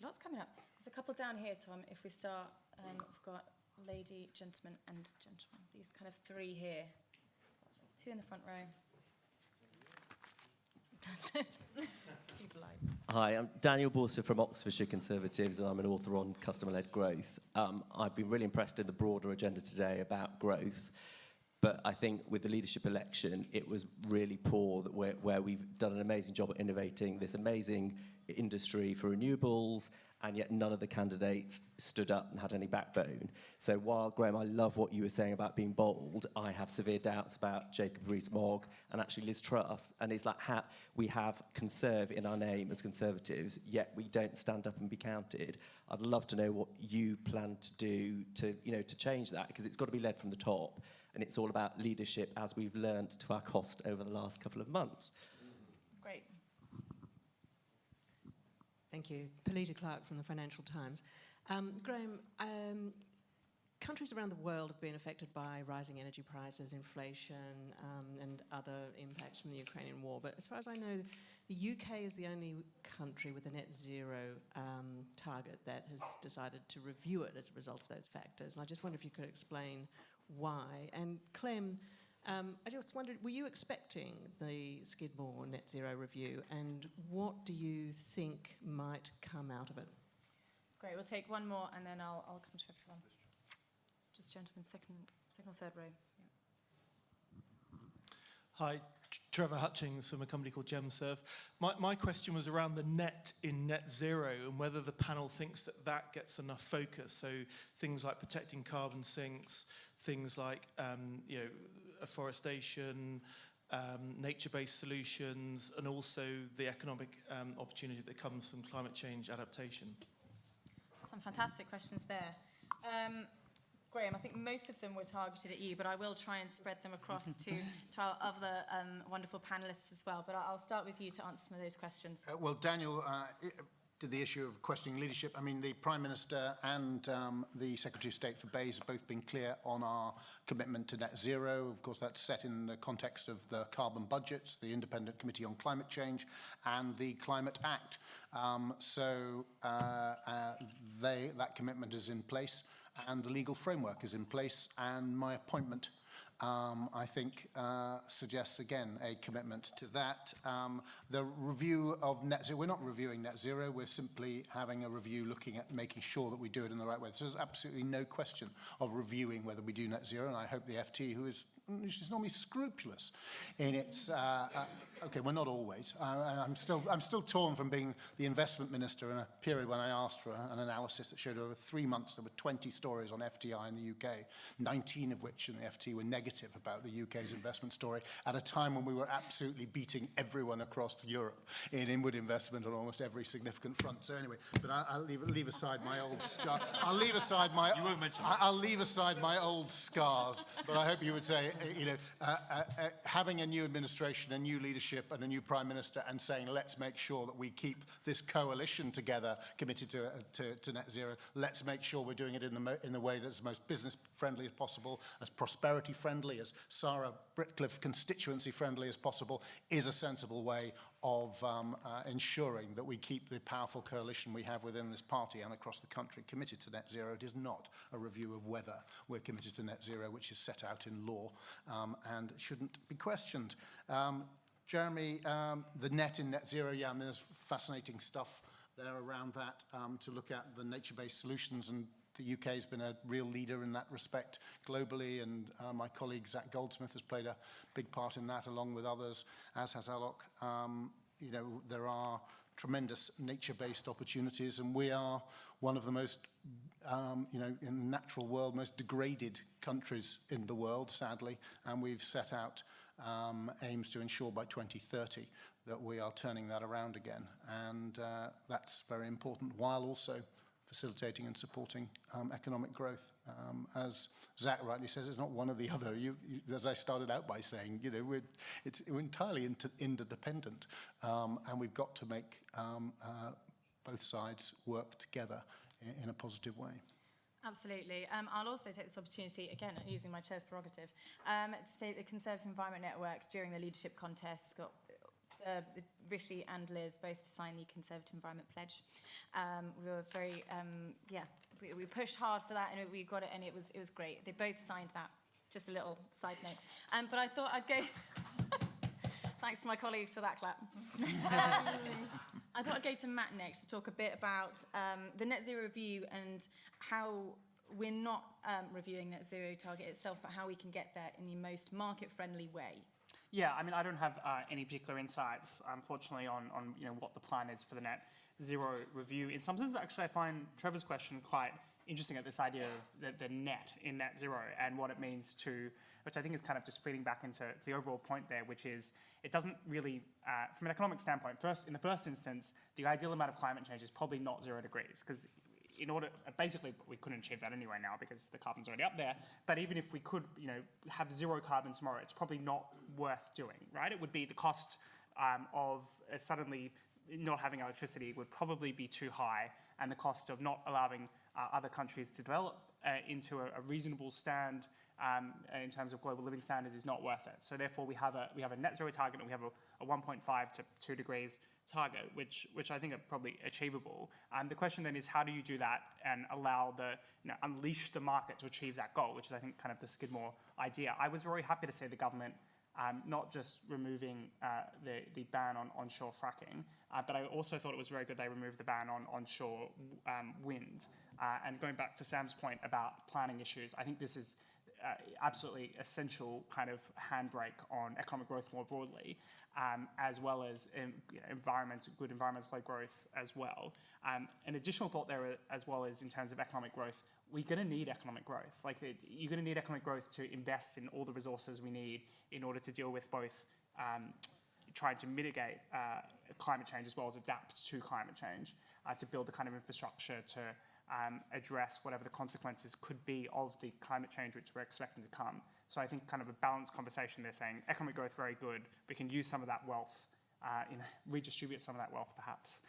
lots coming up. There's a couple down here, Tom. If we start, we've got lady, gentleman, and gentleman. These kind of three here. Two in the front row. Too polite. Hi, I'm Daniel Borsa from Oxfordshire Conservatives, and I'm an author on customer-led growth. I've been really impressed in the broader agenda today about growth, but I think with the leadership election, it was really poor that where we've done an amazing job at innovating this amazing industry for renewables, and yet none of the candidates stood up and had any backbone. So while, Graham, I love what you were saying about being bold, I have severe doubts about Jacob Rees-Mogg and actually Liz Truss, and it's like we have conserve in our name as Conservatives, yet we don't stand up and be counted. I'd love to know what you plan to do to change that, because it's got to be led from the top, and it's all about leadership, as we've learned to our cost over the last couple of months. Great. Thank you. Polita Clark from the Financial Times. Graham, countries around the world have been affected by rising energy prices, inflation, and other impacts from the Ukrainian war. But as far as I know, the UK is the only country with a net zero target that has decided to review it as a result of those factors. And I just wonder if you could explain why. And Clem, I just wondered, were you expecting the Skidmore net zero review, and what do you think might come out of it? Great. We'll take one more, and then I'll come to everyone. Just gentlemen, second or third row. Yeah. Hi, Trevor Hutchings from a company called GemServe. My question was around the net in net zero and whether the panel thinks that gets enough focus. So things like protecting carbon sinks, things like afforestation, nature-based solutions, and also the economic opportunity that comes from climate change adaptation. Some fantastic questions there. Graham, I think most of them were targeted at you, but I will try and spread them across to our other wonderful panellists as well. But I'll start with you to answer some of those questions. Well, Daniel did the issue of questioning leadership. I mean, the Prime Minister and the Secretary of State for Bays have both been clear on our commitment to net zero. Of course, that's set in the context of the carbon budgets, the Independent Committee on Climate Change, and the Climate Act. That commitment is in place, and the legal framework is in place, and my appointment, I think, suggests, again, a commitment to that. The review of net zero, we're not reviewing net zero, we're simply having a review looking at making sure that we do it in the right way. So there's absolutely no question of reviewing whether we do net zero, and I hope the FT, who is normally scrupulous in its... okay, we're not always. I'm still torn from being the investment minister in a period when I asked for an analysis that showed over 3 months there were 20 stories on FDI in the UK, 19 of which in the FT were negative about the UK's investment story, at a time when we were absolutely beating everyone across Europe in inward investment on almost every significant front. So anyway, but I'll leave aside my old scars. I'll leave aside my old scars. But I hope you would say, having a new administration, a new leadership, and a new Prime Minister, and saying, let's make sure that we keep this coalition together, committed to net zero. Let's make sure we're doing it in the way that's most business friendly as possible, as prosperity friendly, as Sara Britcliffe constituency friendly as possible, is a sensible way of ensuring that we keep the powerful coalition we have within this party and across the country committed to net zero. It is not a review of whether we're committed to net zero, which is set out in law and shouldn't be questioned. Jeremy, the net in net zero, yeah, I mean, there's fascinating stuff there around that to look at the nature-based solutions, and the UK has been a real leader in that respect globally, and my colleague Zach Goldsmith has played a big part in that, along with others, as has Alok. There are tremendous nature-based opportunities, and we are one of the most, in the natural world, most degraded countries in the world, sadly, and we've set out aims to ensure by 2030 that we are turning that around again. And that's very important, while also facilitating and supporting economic growth. As Zach rightly says, it's not one or the other. As I started out by saying, we're entirely interdependent, and we've got to make both sides work together in a positive way. Absolutely. I'll also take this opportunity, again, using my chair's prerogative, to say that the Conservative Environment Network, during the leadership contest, got Rishi and Liz both to sign the Conservative Environment Pledge. We were very, we pushed hard for that, and we got it, and it was great. They both signed that. Just a little side note. But I thought I'd go... Thanks to my colleagues for that clap. I thought I'd go to Matt next to talk a bit about the net zero review and how we're not reviewing net zero target itself, but how we can get there in the most market-friendly way. Yeah, I mean, I don't have any particular insights, unfortunately, on what the plan is for the net zero review. In some sense, actually, I find Trevor's question quite interesting, at this idea of the net in net zero and what it means to, which I think is kind of just feeding back into the overall point there, which is it doesn't really, from an economic standpoint, in the first instance, the ideal amount of climate change is probably not 0 degrees, because basically we couldn't achieve that anyway now because the carbon's already up there. But even if we could, have 0 carbon tomorrow, it's probably not worth doing, right? It would be the cost of suddenly not having electricity would probably be too high, and the cost of not allowing other countries to develop into a reasonable stand in terms of global living standards is not worth it. So therefore, we have a net zero target, and we have a 1.5 to 2 degrees target, which I think are probably achievable. The question then is, how do you do that and allow unleash the market to achieve that goal, which is, I think, kind of the Skidmore idea. I was very happy to see the government not just removing the ban on onshore fracking, but I also thought it was very good they removed the ban on onshore wind. And going back to Sam's point about planning issues, I think this is absolutely essential kind of handbrake on economic growth more broadly, as well as good environmental growth as well. An additional thought there as well is in terms of economic growth, we're going to need economic growth. You're going to need economic growth to invest in all the resources we need in order to deal with both trying to mitigate climate change as well as adapt to climate change, to build the kind of infrastructure to address whatever the consequences could be of the climate change which we're expecting to come. So I think kind of a balanced conversation there, saying economic growth very good, we can use some of that wealth, redistribute some of that wealth perhaps,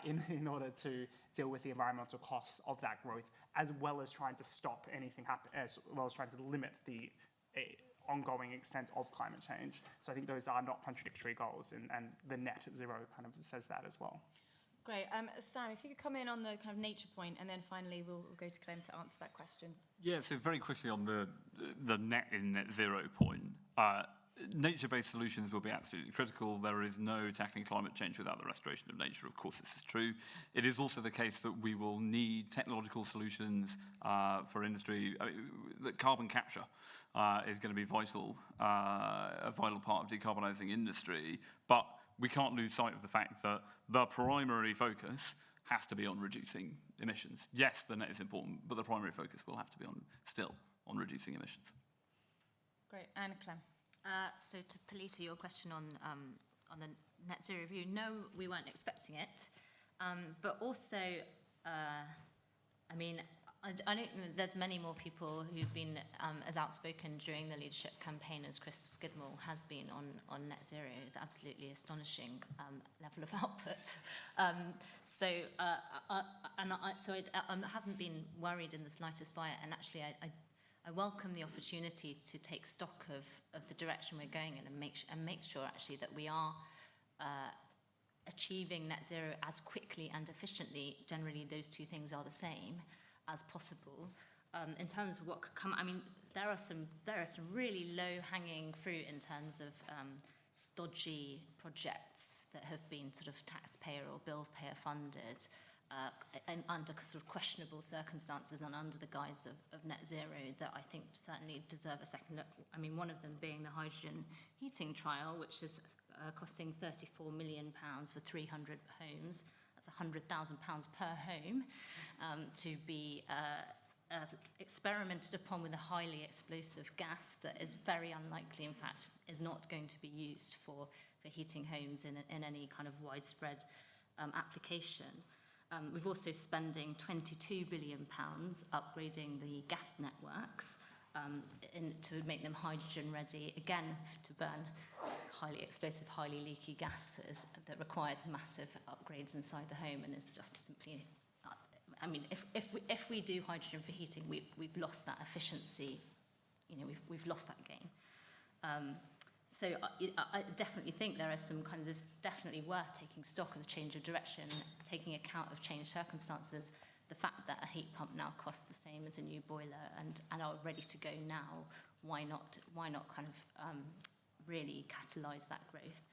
in order to deal with the environmental costs of that growth, as well as trying to stop anything as well as trying to limit the ongoing extent of climate change. So I think those are not contradictory goals, and the net zero kind of says that as well. Great. Sam, if you could come in on the kind of nature point, and then finally we'll go to Clem to answer that question. Yeah, so very quickly on the net in net zero point, nature-based solutions will be absolutely critical. There is no tackling climate change without the restoration of nature. Of course, this is true. It is also the case that we will need technological solutions for industry. That carbon capture is going to be vital, a vital part of decarbonising industry. But we can't lose sight of the fact that the primary focus has to be on reducing emissions. Yes, the net is important, but the primary focus will have to be still on reducing emissions. Great. And Clem. So to Polita, your question on the net zero review, no, we weren't expecting it. But also, I mean, I don't think there's many more people who've been as outspoken during the leadership campaign as Chris Skidmore has been on net zero. It's absolutely astonishing level of output. So I haven't been worried in the slightest by it, and actually I welcome the opportunity to take stock of the direction we're going in, and make sure actually that we are achieving net zero as quickly and efficiently. Generally, those two things are the same as possible. In terms of what could come, I mean, there are some really low-hanging fruit in terms of stodgy projects that have been sort of taxpayer or bill payer funded, and under sort of questionable circumstances and under the guise of net zero, that I think certainly deserve a second look. I mean, one of them being the hydrogen heating trial, which is costing £34 million for 300 homes. That's £100,000 per home, to be experimented upon with a highly explosive gas that is very unlikely, in fact, is not going to be used for heating homes in any kind of widespread application. We've also spending £22 billion upgrading the gas networks to make them hydrogen ready, again, to burn highly explosive, highly leaky gases that requires massive upgrades inside the home, and it's just simply, I mean, if we do hydrogen for heating, we've lost that efficiency, you know, we've lost that gain. So I definitely think there are some kind of, this is definitely worth taking stock of the change of direction, taking account of changed circumstances, the fact that a heat pump now costs the same as a new boiler and are ready to go now. Why not kind of really catalyse that growth?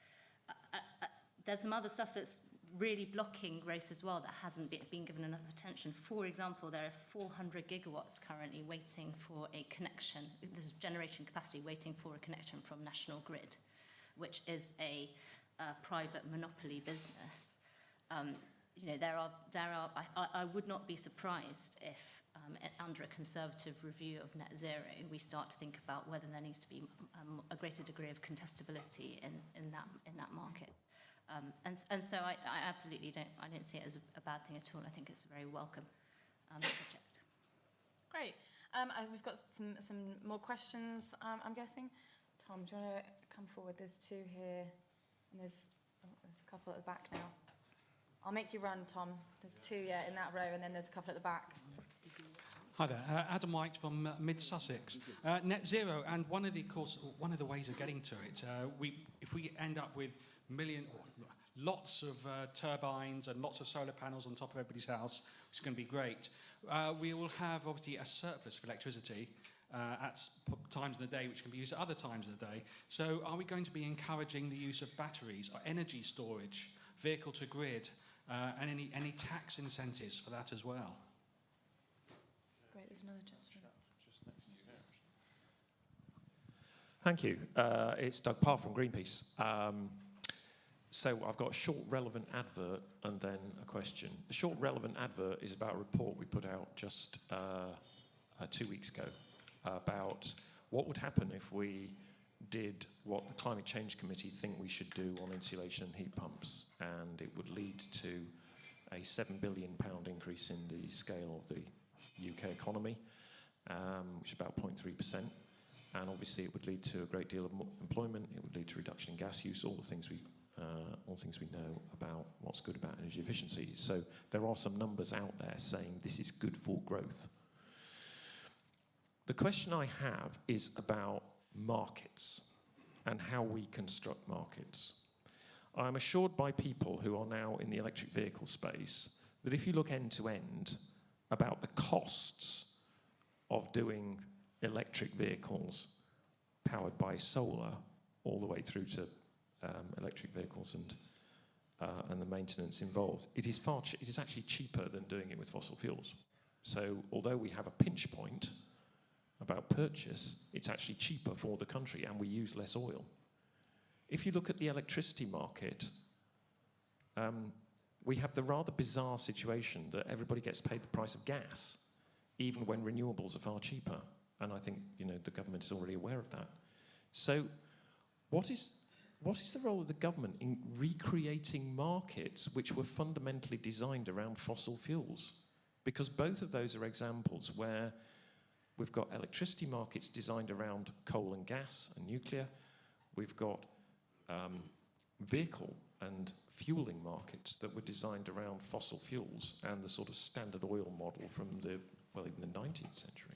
There's some other stuff that's really blocking growth as well that hasn't been given enough attention. For example, there are 400 gigawatts currently waiting for a connection. There's generation capacity waiting for a connection from National Grid, which is a private monopoly business. You know, I would not be surprised if under a conservative review of net zero, we start to think about whether there needs to be a greater degree of contestability in that market. And so I absolutely don't see it as a bad thing at all. I think it's a very welcome project. Great. We've got some more questions, I'm guessing. Tom, do you want to come forward? There's two here, and there's a couple at the back now. I'll make you run, Tom. There's two, in that row, and then there's a couple at the back. Hi there, Adam White from Mid-Sussex. Net zero, and one of the ways of getting to it, if we end up with lots of turbines and lots of solar panels on top of everybody's house, which is going to be great, we will have obviously a surplus of electricity at times in the day which can be used at other times of the day. So are we going to be encouraging the use of batteries or energy storage, vehicle to grid, and any tax incentives for that as well? Great, there's another gentleman. Just next to you there. Thank you. It's Doug Parr from Greenpeace. So I've got a short relevant advert and then a question. The short relevant advert is about a report we put out just 2 weeks ago about what would happen if we did what the Climate Change Committee think we should do on insulation and heat pumps, and it would lead to a £7 billion increase in the scale of the UK economy, which is about 0.3%, and obviously it would lead to a great deal of employment, it would lead to reduction in gas use, all the things we know about what's good about energy efficiency. So there are some numbers out there saying this is good for growth. The question I have is about markets and how we construct markets. I'm assured by people who are now in the electric vehicle space that if you look end to end about the costs of doing electric vehicles powered by solar all the way through to electric vehicles and the maintenance involved, it is actually cheaper than doing it with fossil fuels. So although we have a pinch point about purchase, it's actually cheaper for the country and we use less oil. If you look at the electricity market, we have the rather bizarre situation that everybody gets paid the price of gas, even when renewables are far cheaper. And I think the government is already aware of that. So what is the role of the government in recreating markets which were fundamentally designed around fossil fuels? Because both of those are examples where we've got electricity markets designed around coal and gas and nuclear. We've got vehicle and fueling markets that were designed around fossil fuels and the sort of standard oil model from even the 19th century.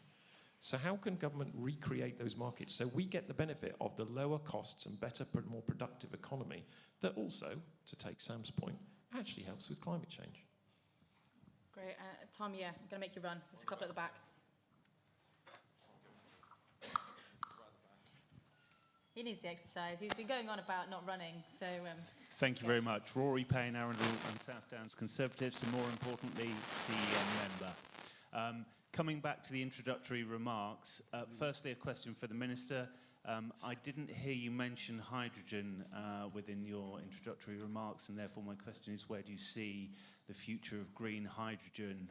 So how can government recreate those markets so we get the benefit of the lower costs and better, more productive economy that also, to take Sam's point, actually helps with climate change? Great. Tom, I'm going to make you run. There's a couple at the back. He needs the exercise. He's been going on about not running, so... Thank you very much. Rory Payne, Arundel and South Downs Conservatives, and more importantly, CEN member. Coming back to the introductory remarks, firstly a question for the Minister. I didn't hear you mention hydrogen within your introductory remarks, and therefore my question is, where do you see the future of green hydrogen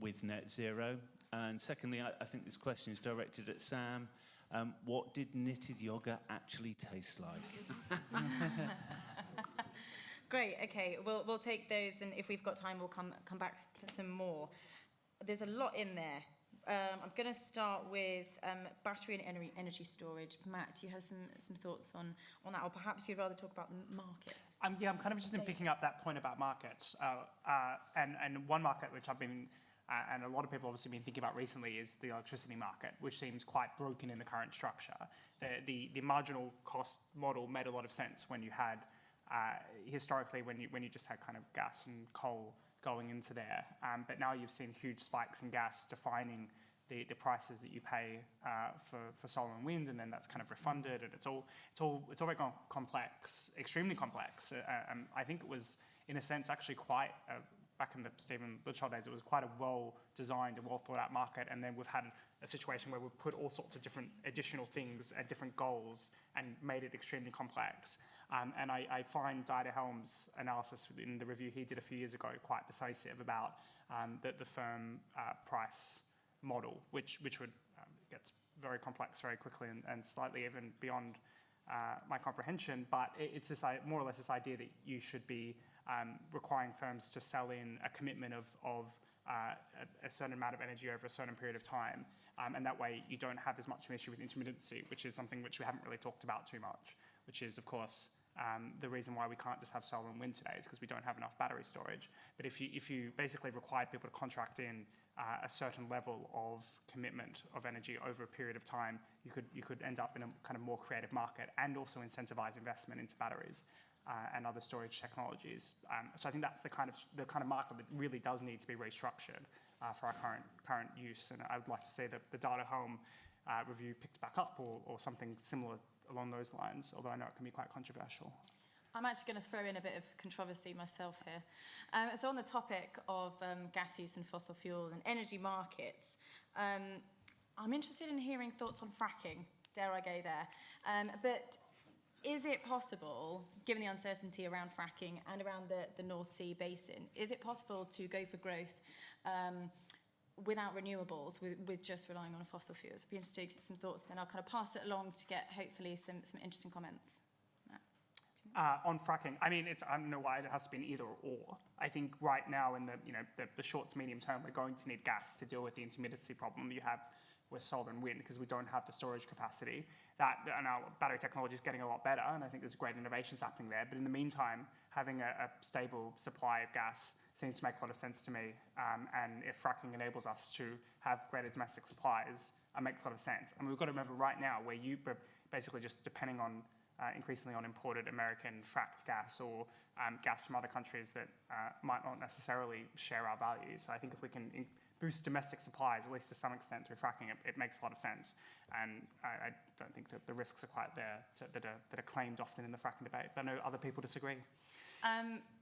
with net zero? And secondly, I think this question is directed at Sam. What did knitted yogurt actually taste like? Great, okay, we'll take those, and if we've got time, we'll come back to some more. There's a lot in there. I'm going to start with battery and energy storage. Matt, do you have some thoughts on that, or perhaps you'd rather talk about markets? Yeah, I'm kind of interested in picking up that point about markets. And one market which I've been, and a lot of people obviously been thinking about recently, is the electricity market, which seems quite broken in the current structure. The marginal cost model made a lot of sense when you had, historically, when you just had kind of gas and coal going into there. But now you've seen huge spikes in gas defining the prices that you pay for solar and wind, and then that's kind of refunded, and it's all very complex, extremely complex. I think it was, in a sense, actually quite, back in the Stephen Litchfield days, it was quite a well-designed and well-thought-out market, and then we've had a situation where we've put all sorts of different additional things at different goals and made it extremely complex. And I find Dieter Helm's analysis in the review he did a few years ago quite persuasive about the firm price model, which would gets very complex very quickly and slightly even beyond my comprehension. But it's this more or less this idea that you should be requiring firms to sell in a commitment of a certain amount of energy over a certain period of time. And that way you don't have as much of an issue with intermittency, which is something which we haven't really talked about too much, which is, of course, the reason why we can't just have solar and wind today is because we don't have enough battery storage. But if you basically required people to contract in a certain level of commitment of energy over a period of time, you could end up in a kind of more creative market and also incentivize investment into batteries and other storage technologies. So I think that's the kind of market that really does need to be restructured for our current use. And I would like to see the Data Home review picked back up or something similar along those lines, although I know it can be quite controversial. I'm actually going to throw in a bit of controversy myself here. So on the topic of gas use and fossil fuel and energy markets, I'm interested in hearing thoughts on fracking, dare I go there. But is it possible, given the uncertainty around fracking and around the North Sea basin, is it possible to go for growth without renewables, with just relying on fossil fuels? I'd be interested to get some thoughts, then I'll kind of pass it along to get, hopefully, some interesting comments. On fracking, I mean, I don't know why it has to be an either or. I think right now in the short to medium term, we're going to need gas to deal with the intermittency problem you have with solar and wind, because we don't have the storage capacity. And our battery technology is getting a lot better, and I think there's great innovations happening there. But in the meantime, having a stable supply of gas seems to make a lot of sense to me. And if fracking enables us to have greater domestic supplies, it makes a lot of sense. And we've got to remember right now, where you're basically just depending on increasingly on imported American fracked gas or gas from other countries that might not necessarily share our values. So I think if we can boost domestic supplies, at least to some extent through fracking, it makes a lot of sense. And I don't think that the risks are quite there that are claimed often in the fracking debate. But I know other people disagree.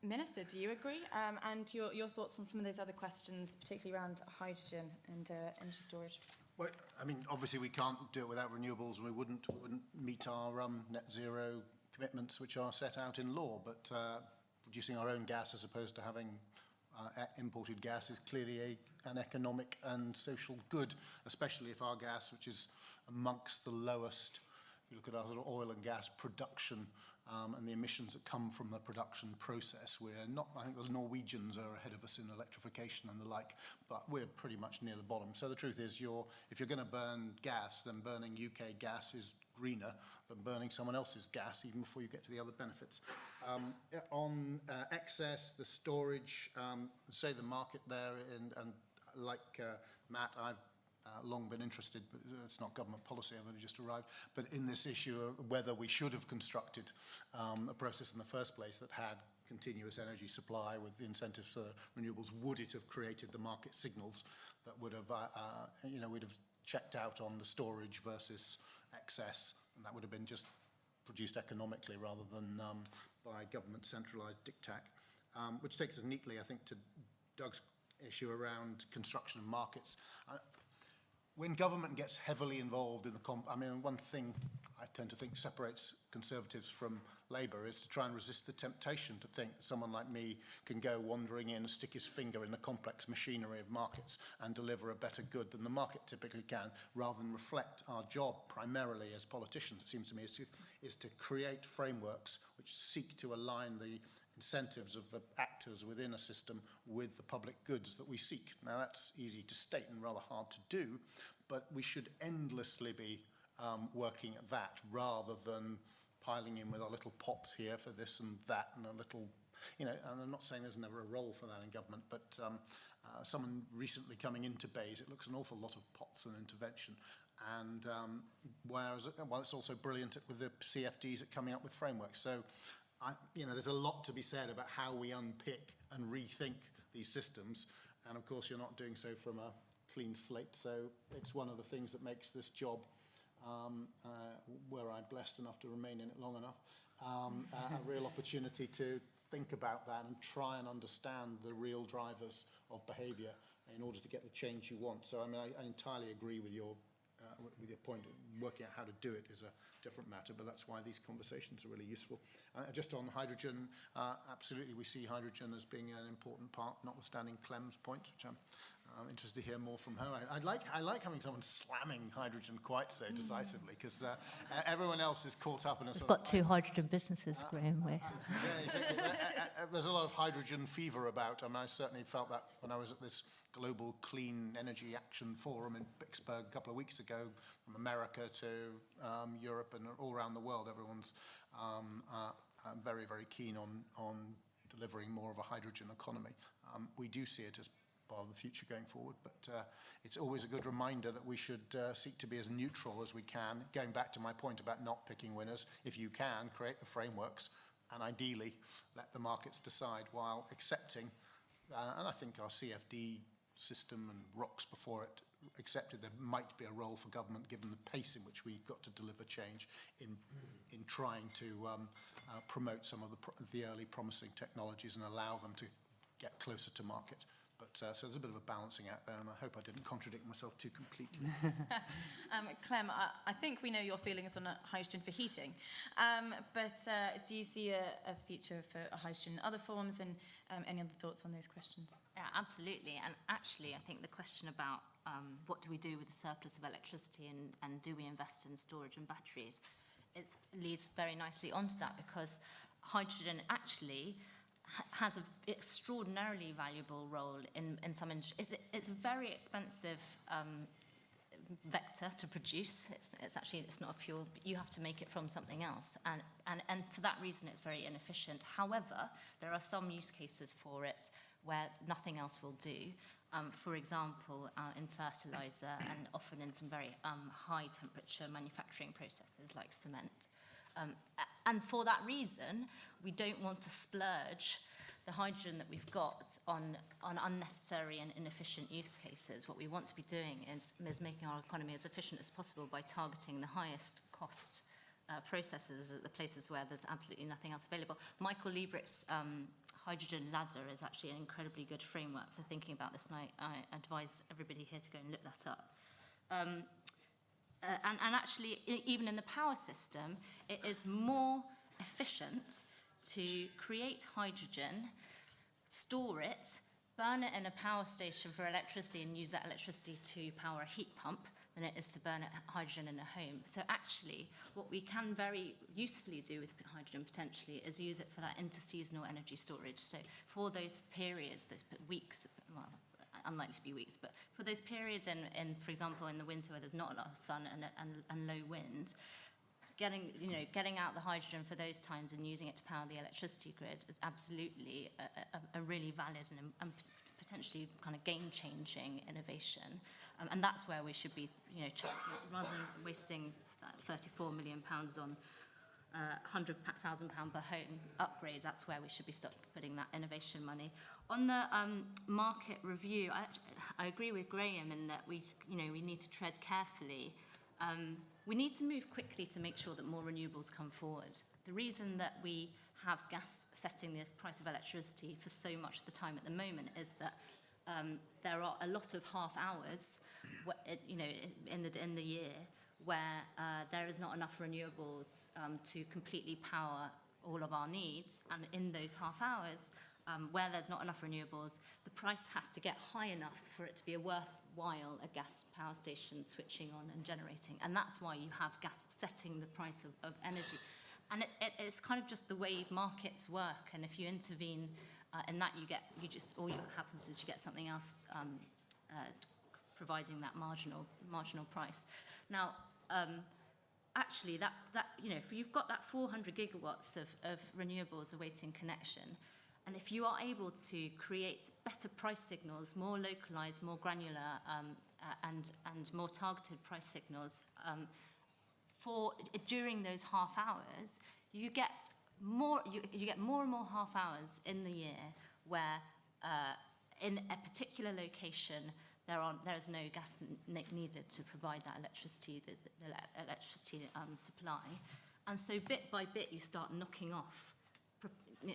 Minister, do you agree? And your thoughts on some of those other questions, particularly around hydrogen and energy storage? Well, I mean, obviously we can't do it without renewables, and we wouldn't meet our net zero commitments which are set out in law. But producing our own gas as opposed to having imported gas is clearly an economic and social good, especially if our gas, which is amongst the lowest, if you look at our sort of oil and gas production and the emissions that come from the production process, we're not, I think the Norwegians are ahead of us in electrification and the like, but we're pretty much near the bottom. So the truth is, if you're going to burn gas, then burning UK gas is greener than burning someone else's gas, even before you get to the other benefits. On excess, the storage, say the market there, and like Matt, I've long been interested, but it's not government policy, I've only just arrived, but in this issue of whether we should have constructed a process in the first place that had continuous energy supply with the incentives for renewables, would it have created the market signals that would have, we'd have checked out on the storage versus excess, and that would have been just produced economically rather than by government centralised diktat, which takes us neatly, I think, to Doug's issue around construction and markets. When government gets heavily involved in one thing I tend to think separates Conservatives from Labour is to try and resist the temptation to think that someone like me can go wandering in, stick his finger in the complex machinery of markets and deliver a better good than the market typically can, rather than reflect our job primarily as politicians, it seems to me, is to create frameworks which seek to align the incentives of the actors within a system with the public goods that we seek. Now, that's easy to state and rather hard to do, but we should endlessly be working at that rather than piling in with our little pots here for this and that and a little, you know, and I'm not saying there's never a role for that in government, but someone recently coming into Bays, it looks an awful lot of pots and intervention. And whereas, well, it's also brilliant with the CFDs at coming up with frameworks. So, you know, there's a lot to be said about how we unpick and rethink these systems. And of course, you're not doing so from a clean slate. So it's one of the things that makes this job, were I blessed enough to remain in it long enough, a real opportunity to think about that and try and understand the real drivers of behaviour in order to get the change you want. So, I mean, I entirely agree with your point. Working out how to do it is a different matter, but that's why these conversations are really useful. Just on hydrogen, absolutely we see hydrogen as being an important part, notwithstanding Clem's point, which I'm interested to hear more from her. I like having someone slamming hydrogen quite so decisively, because everyone else is caught up in a sort We've got two hydrogen businesses, Graham. Yeah, exactly. There's a lot of hydrogen fever about, and I certainly felt that when I was at this Global Clean Energy Action Forum in Pittsburgh a couple of weeks ago, from America to Europe and all around the world. Everyone's very, very keen on delivering more of a hydrogen economy. We do see it as part of the future going forward, but it's always a good reminder that we should seek to be as neutral as we can. Going back to my point about not picking winners, if you can, create the frameworks and ideally let the markets decide while accepting, and I think our CFD system and rocks before it accepted there might be a role for government given the pace in which we've got to deliver change in trying to promote some of the early promising technologies and allow them to get closer to market. But so there's a bit of a balancing act there, and I hope I didn't contradict myself too completely. Clem, I think we know your feelings on hydrogen for heating, but do you see a future for hydrogen in other forms, and any other thoughts on those questions? Yeah, absolutely. And actually, I think the question about what do we do with the surplus of electricity and do we invest in storage and batteries, it leads very nicely onto that, because hydrogen actually has an extraordinarily valuable role in some industries. It's a very expensive vector to produce. It's not a fuel. You have to make it from something else, and for that reason it's very inefficient. However, there are some use cases for it where nothing else will do. For example, in fertilizer and often in some very high temperature manufacturing processes like cement. And for that reason, we don't want to splurge the hydrogen that we've got on unnecessary and inefficient use cases. What we want to be doing is making our economy as efficient as possible by targeting the highest cost processes at the places where there's absolutely nothing else available. Michael Liebrick's hydrogen ladder is actually an incredibly good framework for thinking about this, and I advise everybody here to go and look that up. And actually, even in the power system, it is more efficient to create hydrogen, store it, burn it in a power station for electricity and use that electricity to power a heat pump than it is to burn hydrogen in a home. So actually, what we can very usefully do with hydrogen potentially is use it for that interseasonal energy storage. So for those periods, those weeks, well, unlikely to be weeks, but for those periods in for example, in the winter where there's not a lot of sun and low wind, getting out the hydrogen for those times and using it to power the electricity grid is absolutely a really valid and potentially kind of game-changing innovation. And that's where we should be, rather than wasting £34 million on £100,000 per home upgrade, that's where we should be putting that innovation money. On the market review, I agree with Graham in that we need to tread carefully. We need to move quickly to make sure that more renewables come forward. The reason that we have gas setting the price of electricity for so much of the time at the moment is that there are a lot of half hours, in the year where there is not enough renewables to completely power all of our needs, and in those half hours, where there's not enough renewables, the price has to get high enough for it to be worthwhile a gas power station switching on and generating. And that's why you have gas setting the price of energy. And it's kind of just the way markets work. And if you intervene in that, all that happens is you get something else providing that marginal price. Now, actually, if you've got that 400 gigawatts of renewables awaiting connection, and if you are able to create better price signals, more localized, more granular, and more targeted price signals during those half hours, you get more and more half hours in the year where in a particular location there is no gas needed to provide that electricity, the electricity supply, and so bit by bit you start knocking off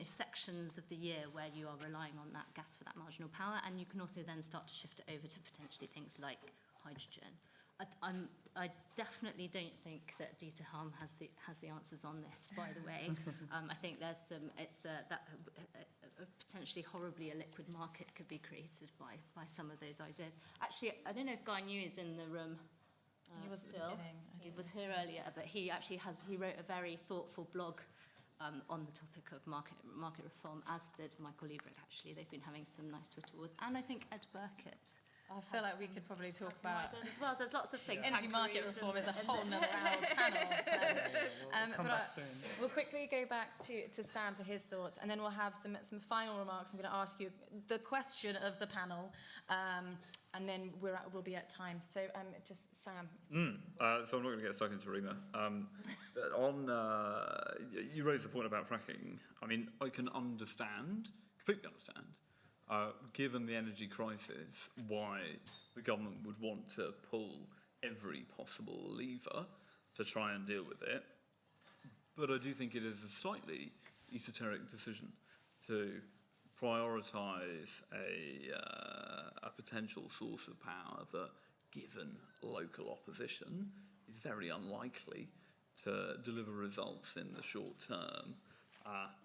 sections of the year where you are relying on that gas for that marginal power, and you can also then start to shift it over to potentially things like hydrogen. I definitely don't think that Dieter Harm has the answers on this, by the way. I think there's a potentially horribly illiquid market could be created by some of those ideas. Actually, I don't know if Guy New is in the room. He was still. at the beginning. He was here earlier, but he actually wrote a very thoughtful blog on the topic of market reform, as did Michael Liebrecht, actually. They've been having some nice Twitter wars. And I think Ed Burkett. I feel like we could probably talk about as well. There's lots of things. Energy market reform is a whole nother hour panel. We'll quickly go back to Sam for his thoughts, and then we'll have some final remarks. I'm going to ask you the question of the panel, and then we'll be at time. So just Sam. So I'm not going to get stuck into Rima. But you raised the point about fracking. I mean, I can completely understand, given the energy crisis, why the government would want to pull every possible lever to try and deal with it. But I do think it is a slightly esoteric decision to prioritise a potential source of power that, given local opposition, is very unlikely to deliver results in the short term,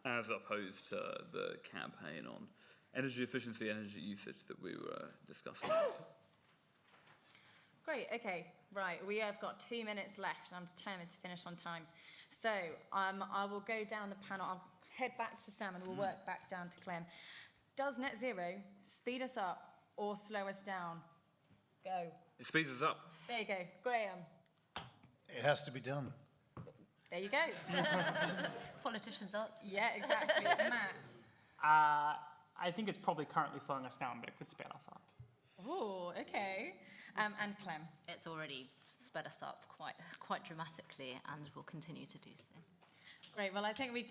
as opposed to the campaign on energy efficiency, energy usage that we were discussing. Great, okay, right. We have got 2 minutes left, and I'm determined to finish on time. So I will go down the panel. I'll head back to Sam, and we'll work back down to Clem. Does net zero speed us up or slow us down? Go. It speeds us up. There you go. Graham. It has to be done. There you go. Politicians are. Yeah, exactly. Matt. I think it's probably currently slowing us down, but it could speed us up. Oh, okay. And Clem. It's already sped us up quite dramatically, and will continue to do so. Great. Well, I think we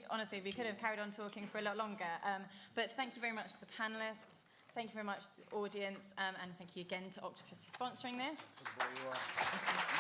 could have carried on talking for a lot longer. But thank you very much to the panellists. Thank you very much to the audience. And thank you again to Octopus for sponsoring this.